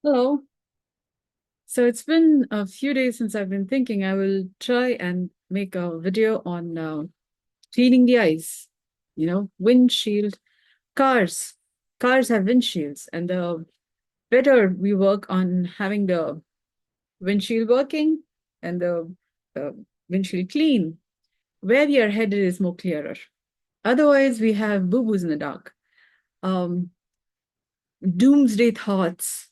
Hello. So it's been a few days since I've been thinking I will try and make a video on cleaning the eyes. Windshield. Cars. Cars have windshields, and the better we work on having the windshield working and the uh, windshield clean, where we are headed is more clearer. Otherwise, we have boo-boos in the dark. Um, Doomsday thoughts,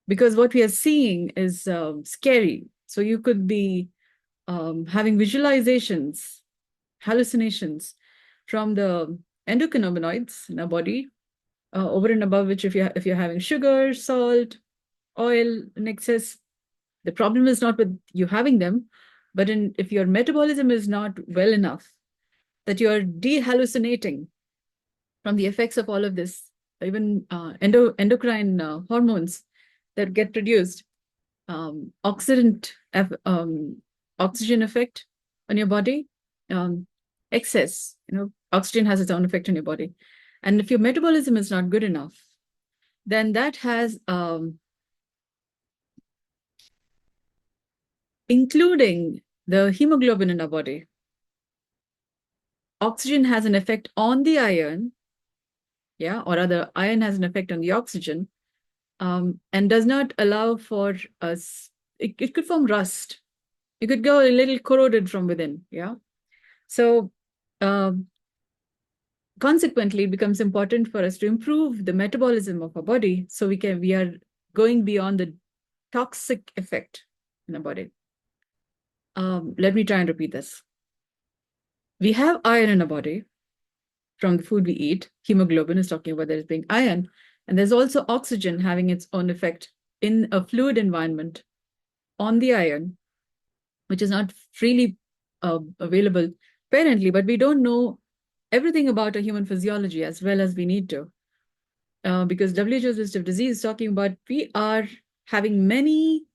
because what we are seeing is scary. So you could be having visualizations, hallucinations from the endocannabinoids in our body, over and above which, if you're having sugar, salt, oil in excess, the problem is not with you having them, but if your metabolism is not well enough, that you're dehallucinating from the effects of all of this, even endocrine hormones that get produced, oxidant oxygen effect on your body, um, excess. Oxygen has its own effect on your body, and if your metabolism is not good enough, then that has, including the hemoglobin in our body. Oxygen has an effect on the iron, yeah, or rather, iron has an effect on the oxygen, and does not allow for us. It could form rust. It could go a little corroded from within, yeah. So, um, consequently, it becomes important for us to improve the metabolism of our body, so we are going beyond the toxic effect in our body. Let me try and repeat this. We have iron in our body from the food we eat. Hemoglobin is talking about there as being iron, and there's also oxygen having its own effect in a fluid environment on the iron, which is not freely available apparently, but we don't know everything about a human physiology as well as we need to. Because WHO's list of disease is talking about we are having many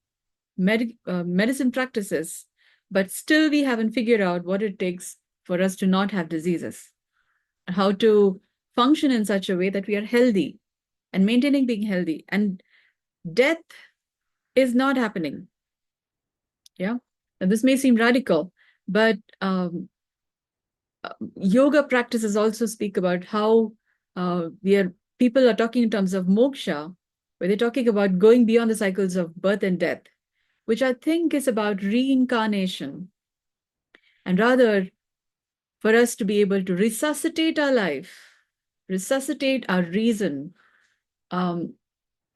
medicine practices, but still we haven't figured out what it takes for us to not have diseases, how to function in such a way that we are healthy and maintaining being healthy. And death is not happening. Yeah. And this may seem radical, but yoga practices also speak about how people are talking in terms of moksha, where they're talking about going beyond the cycles of birth and death, which I think is about reincarnation, and rather for us to be able to resuscitate our life, resuscitate our reason, um,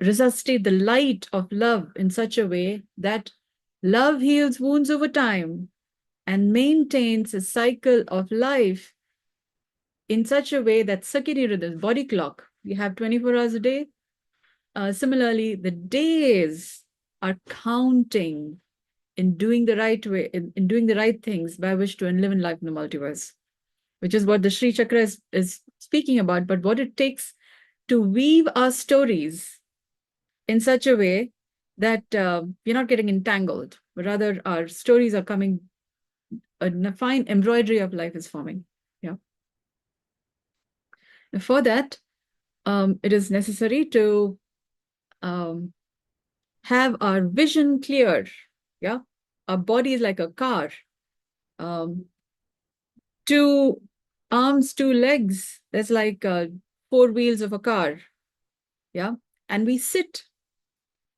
resuscitate the light of love in such a way that love heals wounds over time and maintains a cycle of life in such a way that circadian rhythms, body clock, we have 24 hours a day. Similarly, the days are counting in doing the right way, in doing the right things by which to enliven life in the multiverse, which is what the Shri Chakra is speaking about, but what it takes to weave our stories in such a way that we're not getting entangled, but rather our stories are coming, a fine embroidery of life is forming. Yeah. And for that, it is necessary to um, have our vision clear. Yeah. Our body is like a car. Um, Two arms, two legs. That's like four wheels of a car. Yeah. And we sit.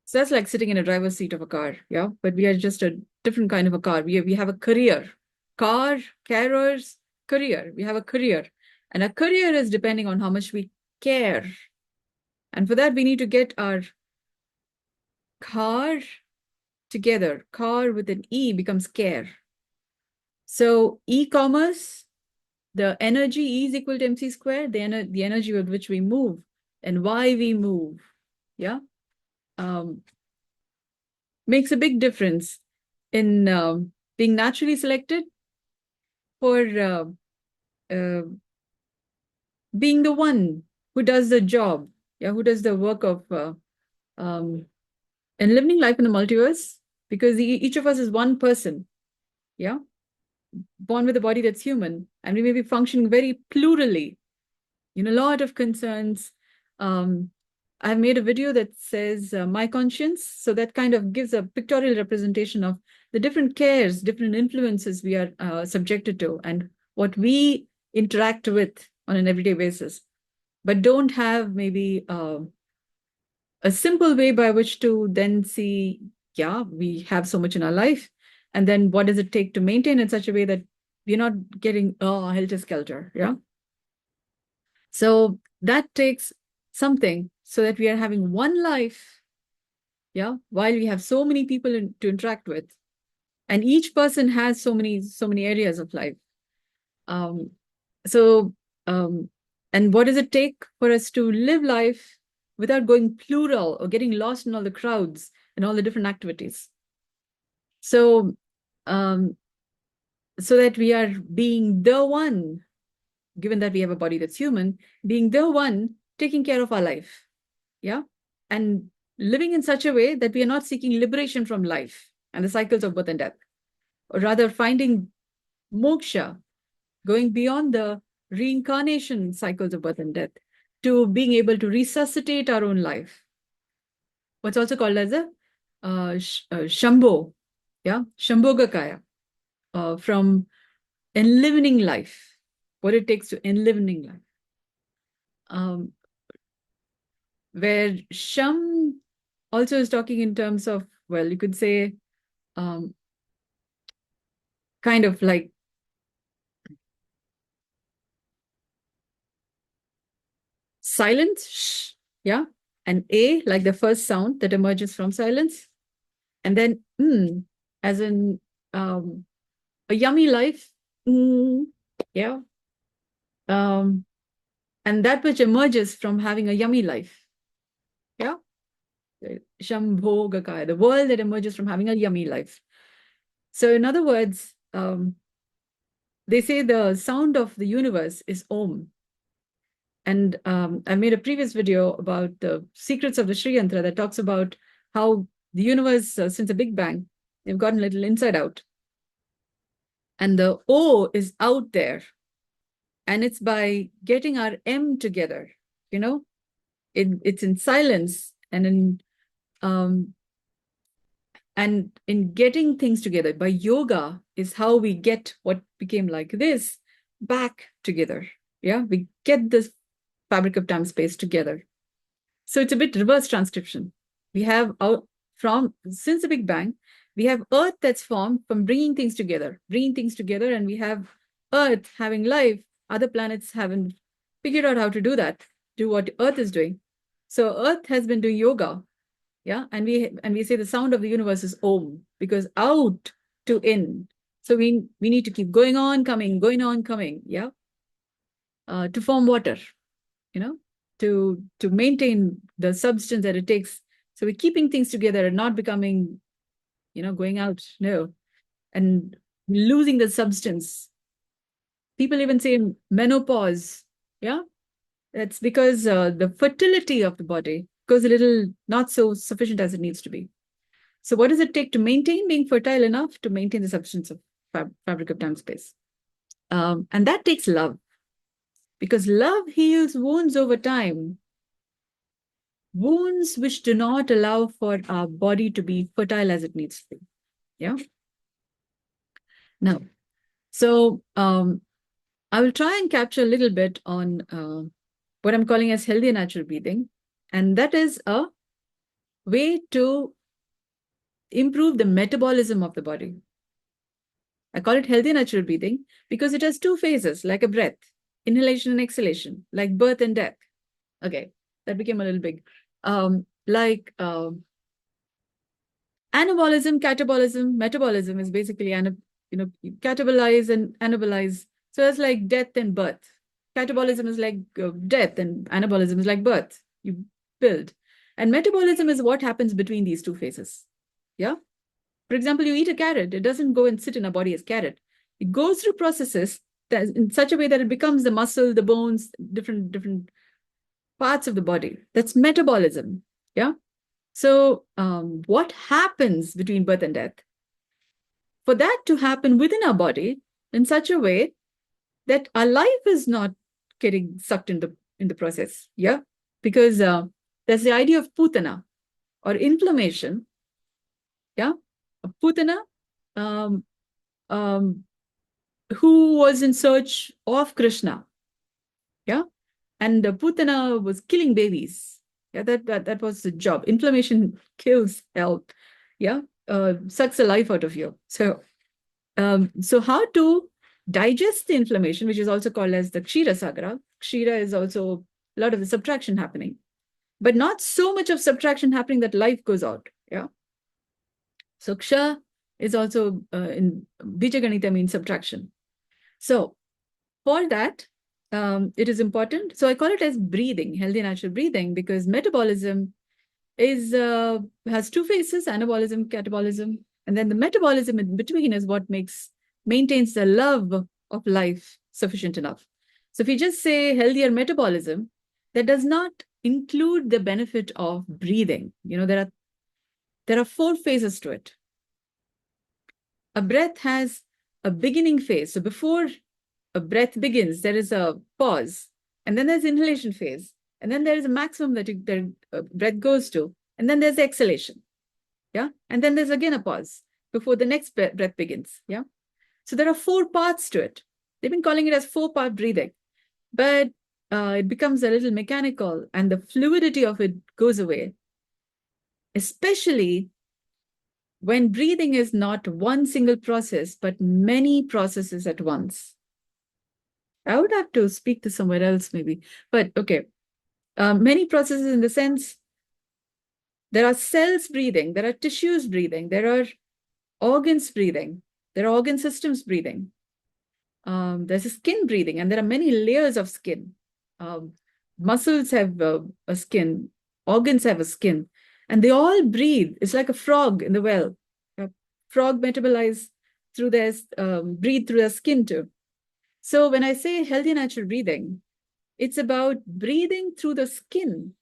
So that's like sitting in a driver's seat of a car. Yeah. But we are just a different kind of a car. We have a career. Car, carers, career. We have a career. And a career is depending on how much we care. And for that, we need to get our car together. Car with an E becomes care. So e-commerce, the energy E is equal to mc squared, the energy with which we move and why we move, yeah, um, makes a big difference in being naturally selected for uh, being the one who does the job, yeah, who does the work of um, enlivening life in the multiverse, because each of us is one person, yeah, born with a body that's human, and we may be functioning very plurally, a lot of concerns, um, I've made a video that says my conscience. So that kind of gives a pictorial representation of the different cares, different influences we are subjected to, and what we interact with on an everyday basis, but don't have maybe a simple way by which to then see, yeah, we have so much in our life. And then what does it take to maintain in such a way that we're not getting helter-skelter, yeah? So that takes something so that we are having one life, yeah, while we have so many people to interact with. And each person has so many areas of life. Um, so, um, and what does it take for us to live life without going plural or getting lost in all the crowds and all the different activities? So, um, so that we are being the one, given that we have a body that's human, being the one taking care of our life, yeah? And living in such a way that we are not seeking liberation from life and the cycles of birth and death, or rather finding moksha, going beyond the reincarnation cycles of birth and death to being able to resuscitate our own life. What's also called as a Shambho, yeah, Shambhogakaya, from enlivening life, what it takes to enlivening life. Where Sham also is talking in terms of, well, you could say, kind of like silence, shh, yeah, and A, like the first sound that emerges from silence, and then as in a yummy life, yeah, and that which emerges from having a yummy life, yeah, Shambhogakaya, the world that emerges from having a yummy life. So in other words, they say the sound of the universe is Om. And I made a previous video about the secrets of the Sri Yantra that talks about how the universe, since the Big Bang, they've gotten a little inside out. And the O is out there. And it's by getting our M together, you know, it's in silence and in getting things together. By yoga is how we get what became like this back together. Yeah, we get this fabric of time space together. So it's a bit reverse transcription. We have since the Big Bang, we have Earth that's formed from bringing things together, and we have Earth having life. Other planets haven't figured out how to do that, do what Earth is doing. So Earth has been doing yoga, yeah, and we say the sound of the universe is Om, because out to in. So we need to keep going on, coming, yeah, to form water, you know, to maintain the substance that it takes. So we're keeping things together and not becoming, going out, no, and losing the substance. People even say menopause, yeah? That's because the fertility of the body goes a little not so sufficient as it needs to be. So what does it take to maintain being fertile enough to maintain the substance of fabric of time space? And that takes love, because love heals wounds over time. Wounds which do not allow for our body to be fertile as it needs to be. Yeah. Now, so I will try and capture a little bit on what I'm calling as healthy and natural breathing. And that is a way to improve the metabolism of the body. I call it healthy and natural breathing because it has two phases, like a breath, inhalation and exhalation, like birth and death. Okay, that became a little big. Like anabolism, catabolism, metabolism is basically, you catabolize and anabolize. So it's like death and birth. Catabolism is like death, and anabolism is like birth. You build. And metabolism is what happens between these two phases. Yeah. For example, you eat a carrot. It doesn't go and sit in our body as carrot. It goes through processes that in such a way that it becomes the muscle, the bones, different parts of the body. That's metabolism. Yeah. So what happens between birth and death? For that to happen within our body in such a way that our life is not getting sucked in the process, yeah? Because there's the idea of putana or inflammation. Yeah, Putana, um, um, who was in search of Krishna. Yeah, and Putana was killing babies. Yeah, that was the job. Inflammation kills health. Yeah, sucks the life out of you. So how to digest the inflammation, which is also called as the Kshira Sagra. Kshira is also a lot of the subtraction happening, but not so much of subtraction happening that life goes out. Yeah. So Ksha is also in Bija Ganita means subtraction. So for that, it is important. So I call it as breathing, healthy natural breathing, because metabolism is has two phases: anabolism, catabolism, and then the metabolism in between is what maintains the love of life sufficient enough. So if you just say healthier metabolism, that does not include the benefit of breathing. There are 4 phases to it. A breath has a beginning phase. So before a breath begins, there is a pause, and then there's inhalation phase, and then there is a maximum that the breath goes to, and then there's the exhalation. Yeah, and then there's again a pause before the next breath begins. Yeah, so there are 4 parts to it. They've been calling it as 4-part breathing, but it becomes a little mechanical, and the fluidity of it goes away, especially when breathing is not one single process, but many processes at once. I would have to speak to somewhere else maybe, but okay. Many processes in the sense, there are cells breathing, there are tissues breathing, there are organs breathing, there are organ systems breathing. There's a skin breathing, and there are many layers of skin. Muscles have a skin, organs have a skin, and they all breathe. It's like a frog in the well. A frog metabolize through their, breathe through their skin too. So when I say healthy natural breathing, it's about breathing through the skin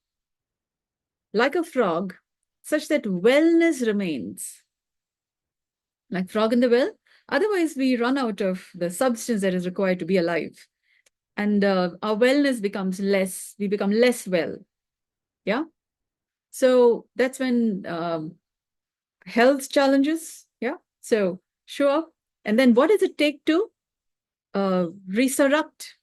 like a frog, such that wellness remains. Like frog in the well. Otherwise, we run out of the substance that is required to be alive. And our wellness becomes less, we become less well. Yeah. So that's when health challenges, yeah, so show up. And then what does it take to resurrect,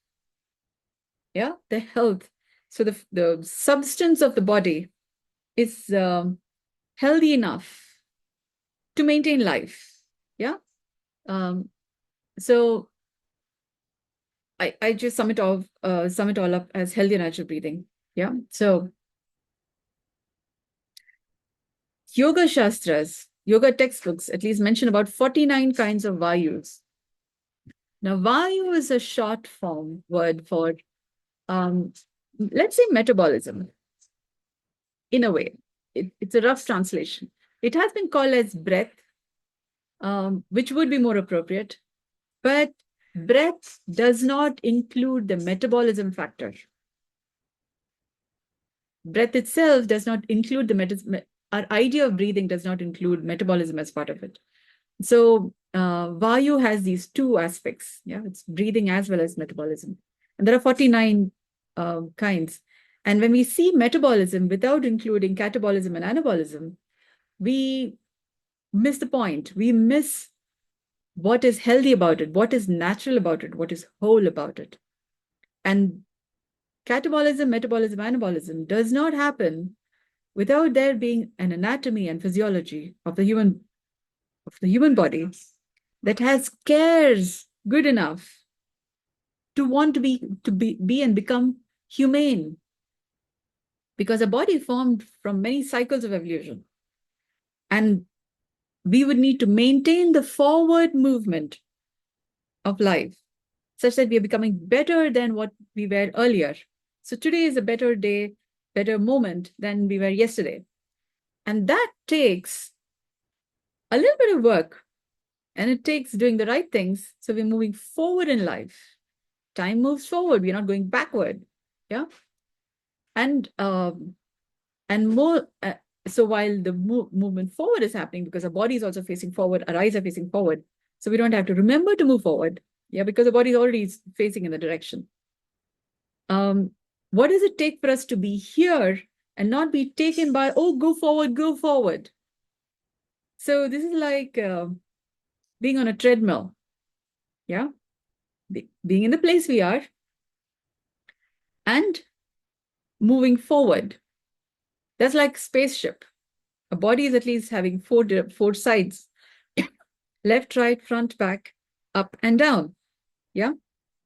yeah, the health? So the substance of the body is healthy enough to maintain life. Yeah. So I just sum it all up as healthy natural breathing. Yeah. So yoga shastras, yoga textbooks at least mention about 49 kinds of vayus. Now, vayu is a short form word for, let's say, metabolism. In a way, it's a rough translation. It has been called as breath, which would be more appropriate. But breath does not include the metabolism factor. Breath itself does not include our idea of breathing does not include metabolism as part of it. So Vayu has these 2 aspects. Yeah, it's breathing as well as metabolism. And there are 49 kinds. And when we see metabolism without including catabolism and anabolism, we miss the point. We miss what is healthy about it, what is natural about it, what is whole about it. And catabolism, metabolism, anabolism does not happen without there being an anatomy and physiology of the human body that has cares good enough to want to be and become humane. Because a body formed from many cycles of evolution. And we would need to maintain the forward movement of life such that we are becoming better than what we were earlier. So today is a better day, better moment than we were yesterday. And that takes a little bit of work, and it takes doing the right things. So we're moving forward in life. Time moves forward. We're not going backward. Yeah. And more. So while the movement forward is happening, because our body is also facing forward, our eyes are facing forward. So we don't have to remember to move forward. Yeah, because the body is already facing in the direction. What does it take for us to be here and not be taken by, oh, go forward, go forward. So this is like being on a treadmill. Yeah. Being in the place we are and moving forward. That's like spaceship. A body is at least having four sides: left, right, front, back, up and down. Yeah.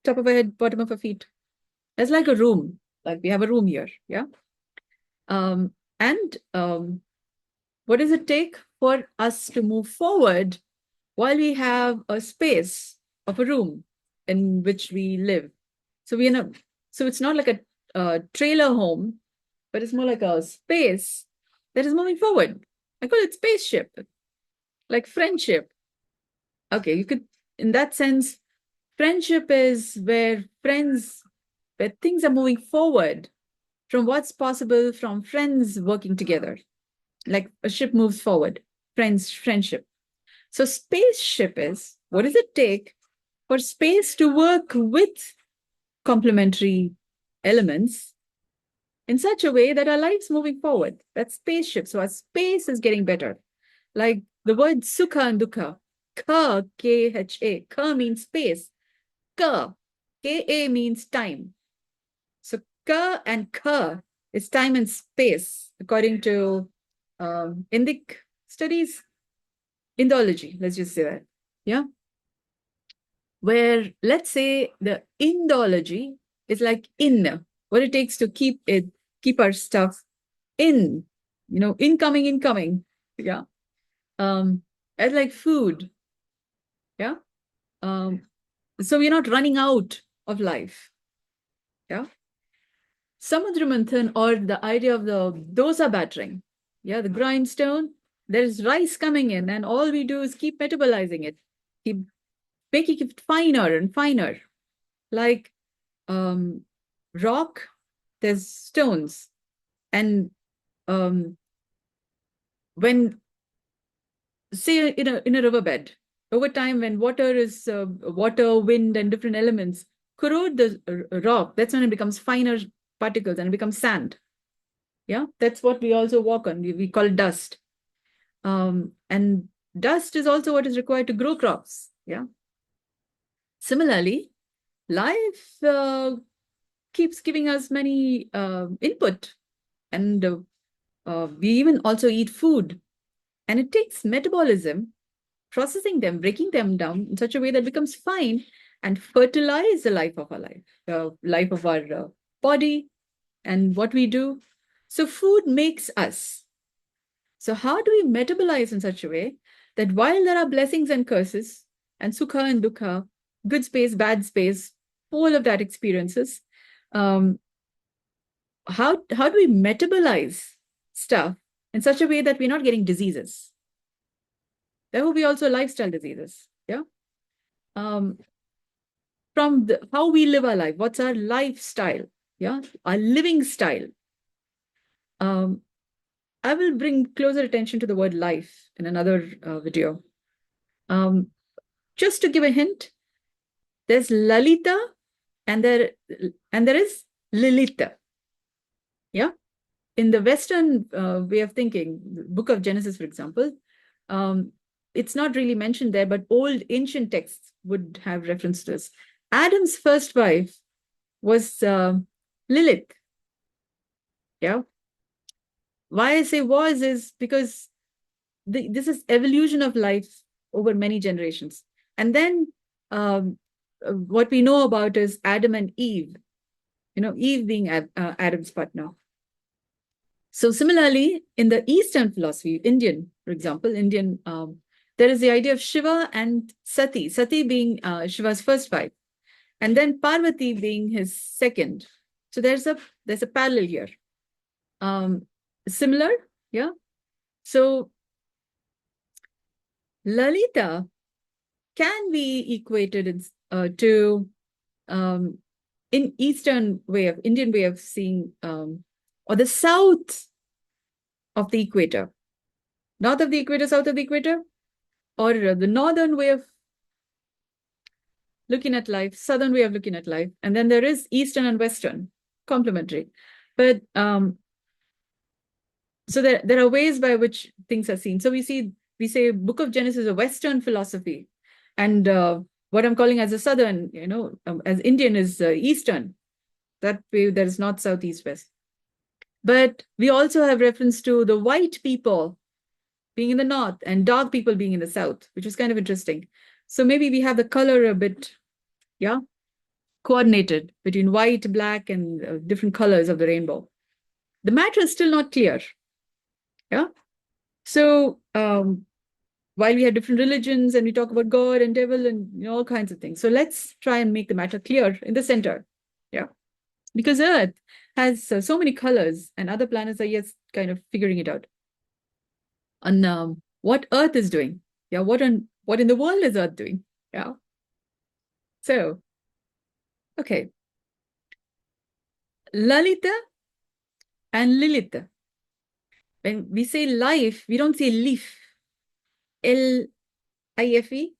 Top of our head, bottom of our feet. That's like a room. Like we have a room here. Yeah. And what does it take for us to move forward while we have a space of a room in which we live? So so it's not like a trailer home, but it's more like a space that is moving forward. I call it spaceship, like friendship. Okay, you could, in that sense, friendship is where things are moving forward from what's possible from friends working together. Like a ship moves forward, friendship. So spaceship is, what does it take for space to work with complementary elements in such a way that our life's moving forward? That's spaceship. So our space is getting better. Like the word sukha and dukkha, ka, K-H-A, ka means space, ka, K-A means time. So ka and ka is time and space, according to Indic studies, Indology, let's just say that. Yeah. Where let's say the Indology is like in, what it takes to keep our stuff in, incoming. Yeah. As like food. Yeah. Um, so we're not running out of life. Yeah. Samudramanthan, or the idea of the dosa battering. Yeah, the grindstone. There's rice coming in, and all we do is keep metabolizing it, keep making it finer and finer. Like rock, there's stones. And when, say, in a riverbed, over time, when water, wind, and different elements corrode the rock, that's when it becomes finer particles and it becomes sand. Yeah, that's what we also walk on. We call it dust. And dust is also what is required to grow crops. Yeah. Similarly, life keeps giving us many input, and we even also eat food, and it takes metabolism, processing them, breaking them down in such a way that becomes fine and fertilize the life of our life of our body and what we do. So food makes us. So how do we metabolize in such a way that while there are blessings and curses and sukha and dukkha, good space, bad space, all of that experiences, um, how do we metabolize stuff in such a way that we're not getting diseases? There will be also lifestyle diseases. Yeah. Um, from how we live our life, what's our lifestyle? Yeah, our living style. I will bring closer attention to the word life in another video. Just to give a hint, there's Lalita and there is Lilita. Yeah. In the Western way of thinking, the book of Genesis, for example, it's not really mentioned there, but old ancient texts would have reference to this. Adam's first wife was Lilith. Yeah. Why I say was is because this is evolution of life over many generations. And then what we know about is Adam and Eve, Eve being Adam's partner. So similarly, in the Eastern philosophy, Indian, for example, there is the idea of Shiva and Sati, Sati being Shiva's first wife, and then Parvati being his second. So there's a parallel here. Similar, yeah. So Lalita can be equated to in Indian way of seeing, or the south of the equator, north of the equator, south of the equator, or the northern way of looking at life, southern way of looking at life, and then there is eastern and western, complementary. But So there are ways by which things are seen. So we say Book of Genesis is a Western philosophy, and what I'm calling as a Southern, as Indian is Eastern. That way there is north, south, east, west. But we also have reference to the white people being in the north and dark people being in the south, which is kind of interesting. So maybe we have the color a bit, yeah, coordinated between white, black, and different colors of the rainbow. The matter is still not clear. Yeah. So while we have different religions and we talk about God and devil and all kinds of things, so let's try and make the matter clear in the center. Yeah. Because Earth has so many colors and other planets are yet kind of figuring it out on what Earth is doing. Yeah. What in the world is Earth doing? Yeah. So, okay. Lalita and Lilith. When we say life, we don't say leaf. L-I-F-E.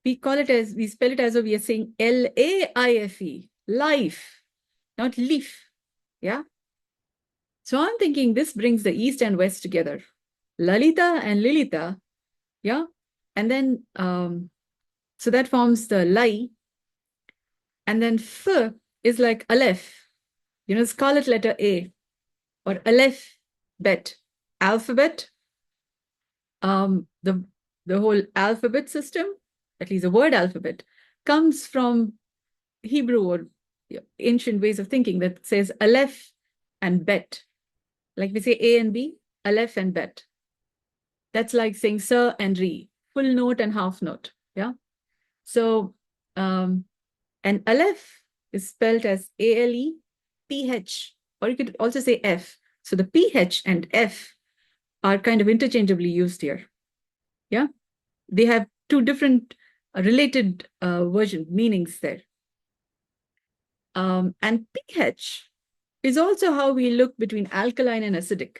We spell it as though we are saying L-A-I-F-E, life, not leaf. Yeah. So I'm thinking this brings the East and West together. Lalita and Lilita. Yeah. And then, so that forms the Lai. And then F is like Aleph, scarlet letter A, or Aleph bet, alphabet. The whole alphabet system, at least the word alphabet, comes from Hebrew or ancient ways of thinking that says Aleph and Bet. Like we say A and B, Aleph and Bet. That's like saying Sir and Re, full note and half note. Yeah. So, and Aleph is spelled as A-L-E-P-H, or you could also say F. So the P-H and F are kind of interchangeably used here. Yeah. They have two different related meanings there. And pH is also how we look between alkaline and acidic.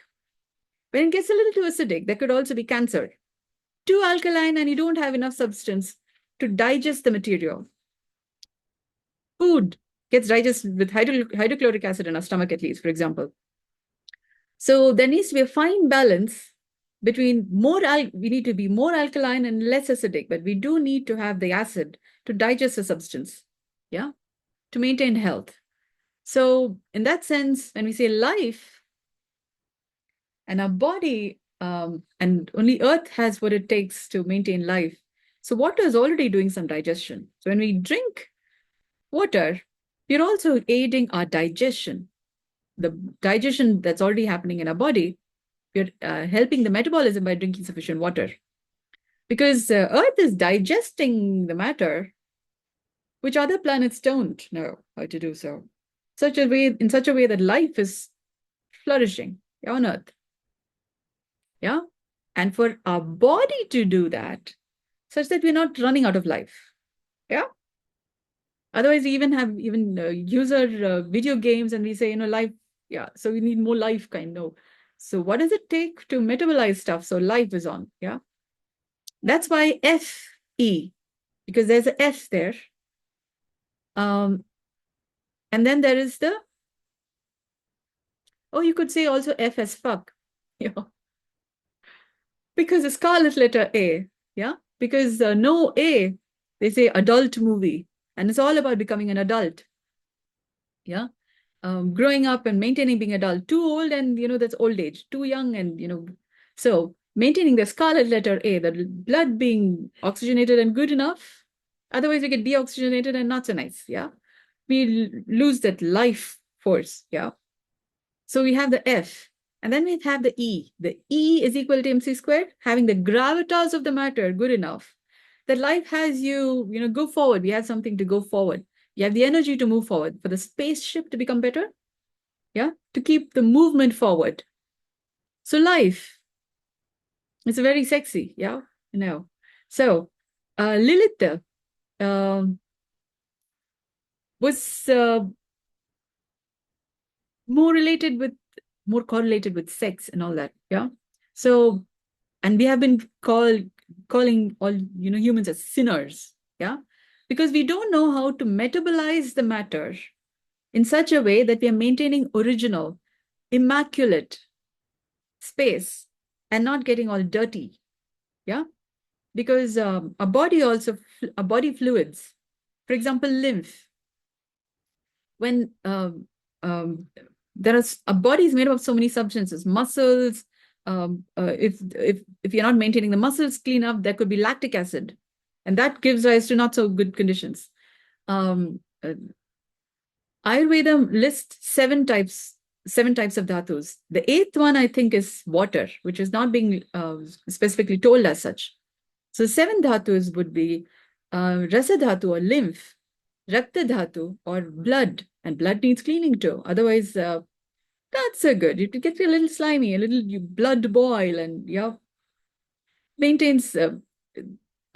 When it gets a little too acidic, there could also be cancer. Too alkaline and you don't have enough substance to digest the material. Food gets digested with hydrochloric acid in our stomach, at least, for example. So there needs to be a fine balance between we need to be more alkaline and less acidic, but we do need to have the acid to digest the substance, yeah, to maintain health. So in that sense, when we say life and our body, and only Earth has what it takes to maintain life. So water is already doing some digestion. So when we drink water, we're also aiding our digestion. The digestion that's already happening in our body, we're helping the metabolism by drinking sufficient water. Because Earth is digesting the matter, which other planets don't know how to do so. In such a way that life is flourishing on Earth. Yeah. And for our body to do that, such that we're not running out of life. Yeah. Otherwise, we even have user video games and we say, life. Yeah. So we need more life kind of. So what does it take to metabolize stuff? So life is on. Yeah. That's why F-E, because there's an F there. And then there is you could say also F as fuck. Yeah. Because the scarlet letter A. Yeah. Because no A, they say adult movie. And it's all about becoming an adult. Yeah. Growing up and maintaining being adult. Too old and, that's old age. Too young and, so maintaining the scarlet letter A, the blood being oxygenated and good enough. Otherwise, we get deoxygenated and not so nice. Yeah. We lose that life force. Yeah. So we have the F. And then we have the E. The E is equal to mc squared, having the gravitas of the matter good enough that life has you, go forward. We have something to go forward. You have the energy to move forward, for the spaceship to become better. Yeah, to keep the movement forward. So life is very sexy. Yeah, So Lilith was more correlated with sex and all that. Yeah. So, and we have been calling all humans as sinners. Yeah, because we don't know how to metabolize the matter in such a way that we are maintaining original, immaculate space and not getting all dirty. Yeah. Because a body also, a body fluids, for example, lymph, when there is a body is made up of so many substances, muscles. If you're not maintaining the muscles clean up, there could be lactic acid, and that gives rise to not so good conditions. Um, uh, Ayurveda lists seven types of dhatus. The eighth one, I think, is water, which is not being specifically told as such. So seven dhatus would be rasa dhatu or lymph, rakta dhatu or blood, and blood needs cleaning too. Otherwise, not so good. It gets a little slimy, a little blood boil, and yeah, maintains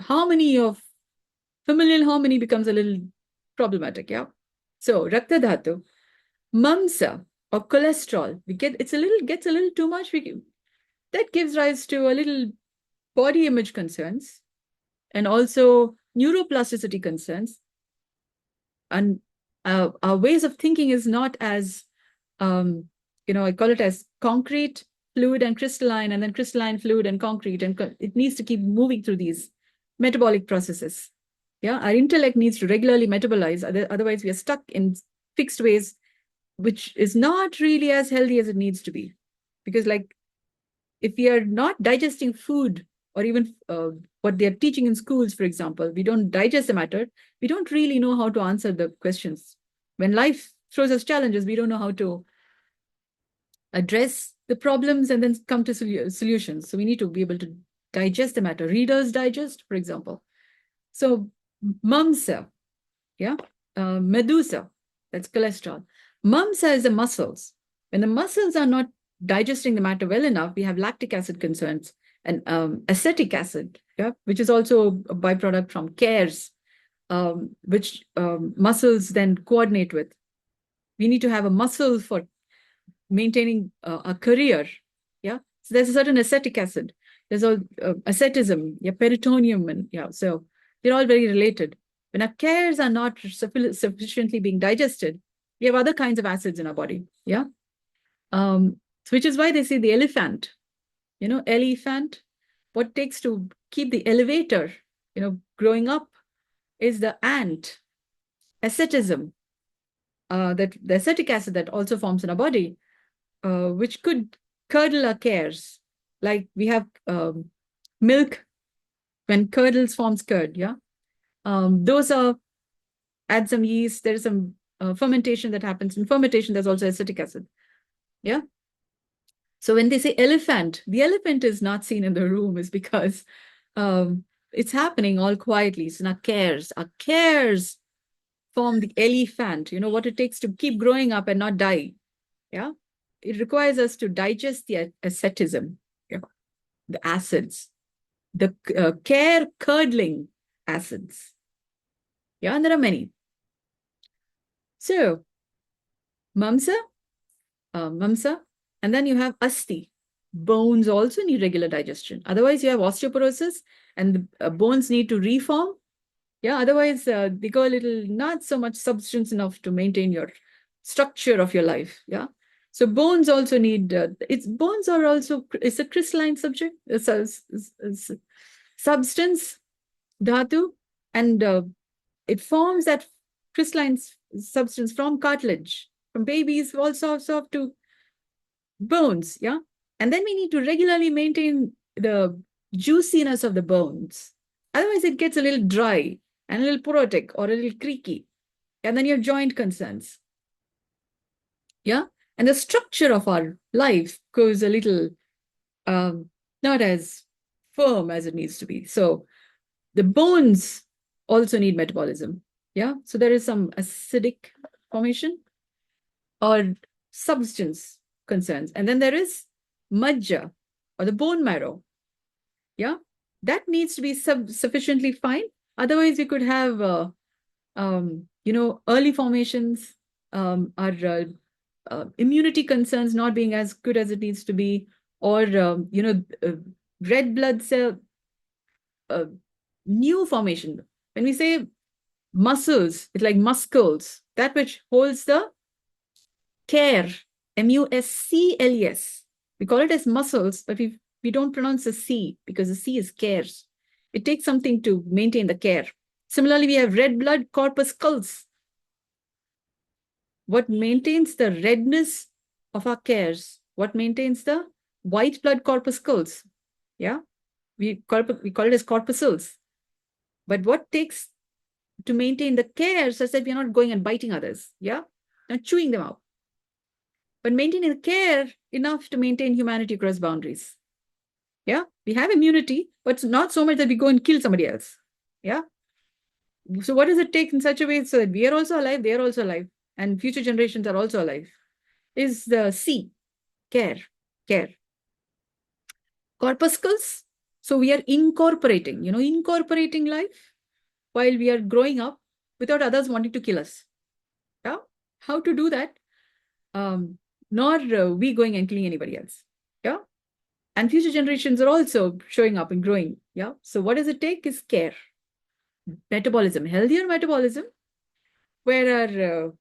harmony of familial harmony becomes a little problematic. Yeah. So rakta dhatu, mamsa or cholesterol, we get gets a little too much. That gives rise to a little body image concerns and also neuroplasticity concerns. And our ways of thinking is not as, I call it as concrete, fluid, and crystalline, and then crystalline, fluid, and concrete. And it needs to keep moving through these metabolic processes. Yeah, our intellect needs to regularly metabolize. Otherwise, we are stuck in fixed ways, which is not really as healthy as it needs to be. Because, like, if we are not digesting food or even what they're teaching in schools, for example, we don't digest the matter, we don't really know how to answer the questions. When life throws us challenges, we don't know how to address the problems and then come to solutions. So we need to be able to digest the matter. Reader's Digest, for example. So mamsa, yeah, medusa, that's cholesterol. Mamsa is the muscles. When the muscles are not digesting the matter well enough, we have lactic acid concerns and acetic acid, yeah, which is also a byproduct from cares, which muscles then coordinate with. We need to have a muscle for maintaining a career, yeah. So there's a certain acetic acid. There's all ascetism, yeah, peritoneum, and yeah. So they're all very related. When our cares are not sufficiently being digested, we have other kinds of acids in our body, yeah. Which is why they say the elephant, elephant, what takes to keep the elevator, growing up is the ant, ascetism, that the acetic acid that also forms in our body, which could curdle our cares. Like we have milk, when curdles forms curd, yeah. Those are, add some yeast, there is some fermentation that happens. In fermentation, there's also acetic acid, yeah. So when they say elephant, the elephant is not seen in the room is because it's happening all quietly. So our cares form the elephant, what it takes to keep growing up and not die. Yeah. It requires us to digest the ascetism, yeah? The acids, the care curdling acids. Yeah, and there are many. So, mamsa, and then you have asti. Bones also need regular digestion. Otherwise, you have osteoporosis and the bones need to reform. Yeah, otherwise, they go a little, not so much substance enough to maintain your structure of your life. Yeah. So bones also need, bones are also, it's a crystalline subject, substance, dhatu, and it forms that crystalline substance from cartilage, from babies, all sorts of to bones, yeah? And then we need to regularly maintain the juiciness of the bones. Otherwise, it gets a little dry and a little porotic or a little creaky. And then you have joint concerns. Yeah? And the structure of our life goes a little not as firm as it needs to be. So the bones also need metabolism. Yeah? So there is some acidic formation or substance concerns. And then there is majja or the bone marrow. Yeah, that needs to be sufficiently fine. Otherwise, we could have, early formations, our immunity concerns not being as good as it needs to be, or, red blood cell, new formation. When we say muscles, it's like muscles, that which holds the care, muscles, We call it as muscles, but we don't pronounce the C because the C is cares. It takes something to maintain the care. Similarly, we have red blood corpuscles. What maintains the redness of our cares? What maintains the white blood corpuscles? Yeah, we call it as corpuscles. But what takes to maintain the care such that we're not going and biting others? Yeah, not chewing them out, but maintaining the care enough to maintain humanity across boundaries. Yeah, we have immunity, but not so much that we go and kill somebody else. Yeah. So what does it take in such a way so that we are also alive, they are also alive, and future generations are also alive? Is the C, care, care. Corpuscles. So we are incorporating, incorporating life while we are growing up without others wanting to kill us. Yeah. How to do that? Nor we going and killing anybody else. Yeah. And future generations are also showing up and growing. Yeah. So what does it take is care. Metabolism, healthier metabolism, where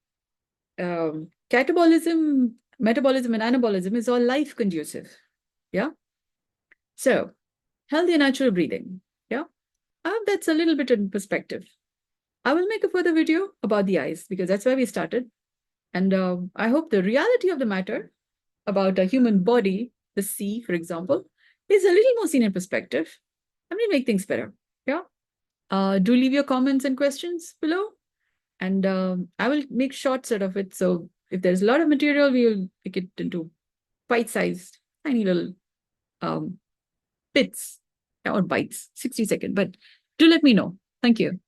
our metabolism and anabolism is all life conducive. Yeah. So healthy natural breathing. Yeah. That's a little bit in perspective. I will make a further video about the eyes because that's where we started. And I hope the reality of the matter about a human body, the sea, for example, is a little more seen in perspective. I'm going to make things better. Yeah. Do leave your comments and questions below. And I will make shorts out of it. So if there's a lot of material, we will pick it into bite-sized, tiny little bits or bites, 60 seconds. But do let me know. Thank you.